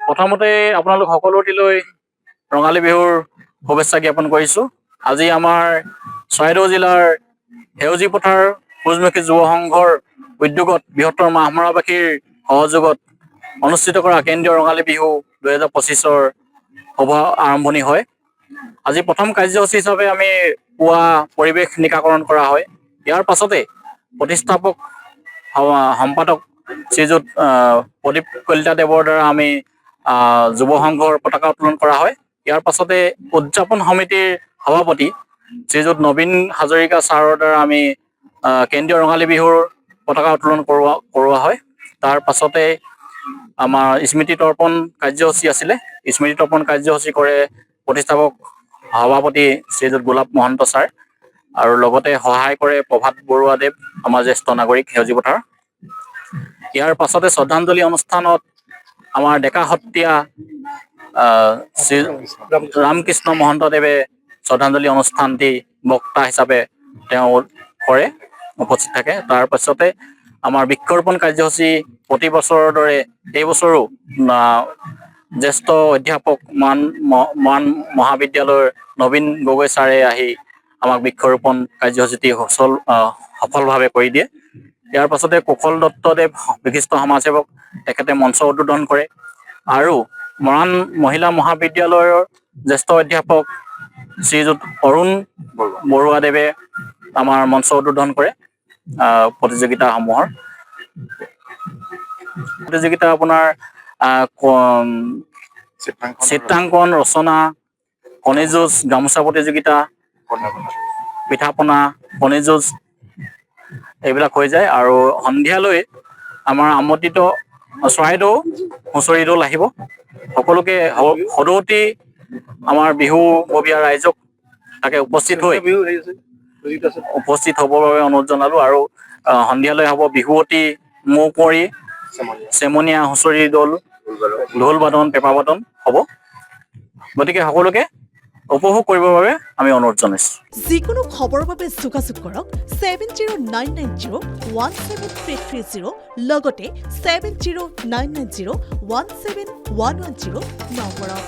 প্ৰথমতে আপোনালোক সকলোটিলৈ ৰঙালী বিহুৰ শুভেচ্ছা জ্ঞাপন কৰিছোঁ। আজি আমাৰ চৰাইদেউ জিলাৰ সেউজী পথাৰ সূৰ্যমুখী যুৱ সংঘৰ উদ্যোগত বৃহত্তৰ মাহমৰাবাসীৰ সহযোগত অনুষ্ঠিত কৰা কেন্দ্ৰীয় ৰঙালী বিহু 2025ৰ শুভ আৰম্ভণি হয়। আজি প্ৰথম কাৰ্যসূচী হিচাপে আমি পুৱা পৰিৱেশ নিকাকৰণ কৰা হয়। ইয়াৰ পাছতে প্ৰতিষ্ঠাপক সম্পাদক শ্ৰীযুত প্ৰদীপ কলিতা দেৱৰ দ্বাৰা আমি যুৱ সংঘৰ পতাকা উত্তোলন কৰা হয়। ইয়াৰ পাছতে উদযাপন সমিতিৰ সভাপতি শ্ৰীযুত নবীন হাজৰিকা ছাৰৰ দ্বাৰা আমি কেন্দ্ৰীয় ৰঙালী বিহুৰ পতাকা উত্তোলন কৰোৱা হয়। তাৰ পাছতে আমাৰ স্মৃতি তৰ্পণ কাৰ্যসূচী আছিলে। স্মৃতি তৰ্পণ কাৰ্যসূচী কৰে প্ৰতিষ্ঠাপক সভাপতি শ্ৰীযুত গোলাপ মহন্ত ছাৰ, আৰু লগতে সহায় কৰে প্ৰভাত বৰুৱাদেৱ, আমাৰ জ্যেষ্ঠ নাগৰিক সেউজী পথাৰ। ইয়াৰ পাছতে শ্ৰদ্ধাঞ্জলি অনুষ্ঠানত আমাৰ ডেকা সত্ৰীয়া শ্ৰী ৰামকৃষ্ণ মহন্তদেৱে শ্ৰদ্ধাঞ্জলি অনুষ্ঠানটি বক্তা হিচাপে তেওঁ কৰে, উপস্থিত থাকে। তাৰ পাছতে আমাৰ বৃক্ষৰোপণ কাৰ্যসূচী প্ৰতি বছৰৰ দৰে এই বছৰো জ্যেষ্ঠ অধ্যাপক মান মহাবিদ্যালয়ৰ নবীন গগৈ ছাৰে আহি আমাক বৃক্ষৰোপণ কাৰ্যসূচীটি সফলভাৱে কৰি দিয়ে। ইয়াৰ পাছতে কুশল দত্তদেৱ বিশিষ্ট সমাজসেৱক, তেখেতে মঞ্চ উদ্বোধন কৰে, আৰু মৰাণ মহিলা মহাবিদ্যালয়ৰ জ্যেষ্ঠ অধ্যাপক শ্ৰীযুত অৰুণ বৰুৱাদেৱে আমাৰ মঞ্চ উদ্বোধন কৰে প্ৰতিযোগিতাসমূহৰ। প্ৰতিযোগিতা আপোনাৰ চিত্ৰাংকন, ৰচনা, কণী যুঁজ, গামোচা প্ৰতিযোগিতা, পিঠা পনা, কণী যুঁজ এইবিলাক হৈ যায়। আৰু সন্ধিয়ালৈ আমাৰ আমন্ত্ৰিত চৰাইদেউ হুঁচৰি দল আহিব। সকলোকে সদৌতি আমাৰ বিহুববীয়া ৰাইজক তাকে উপস্থিত হ'বৰ বাবে অনুৰোধ জনালো। আৰু সন্ধিয়ালৈ হ'ব বিহুৱতী, মৌকুঁৱৰী, চেমনীয়া হুঁচৰি দল, ঢোল বাদন, পেঁপা বাদন হ'ব। গতিকে সকলোকে উপভোগ কৰিবৰ বাবে আমি অনুৰোধ জনাইছোঁ। যিকোনো খবৰৰ বাবে যোগাযোগ কৰক 7099017330 লগতে 7099017110 নম্বৰত।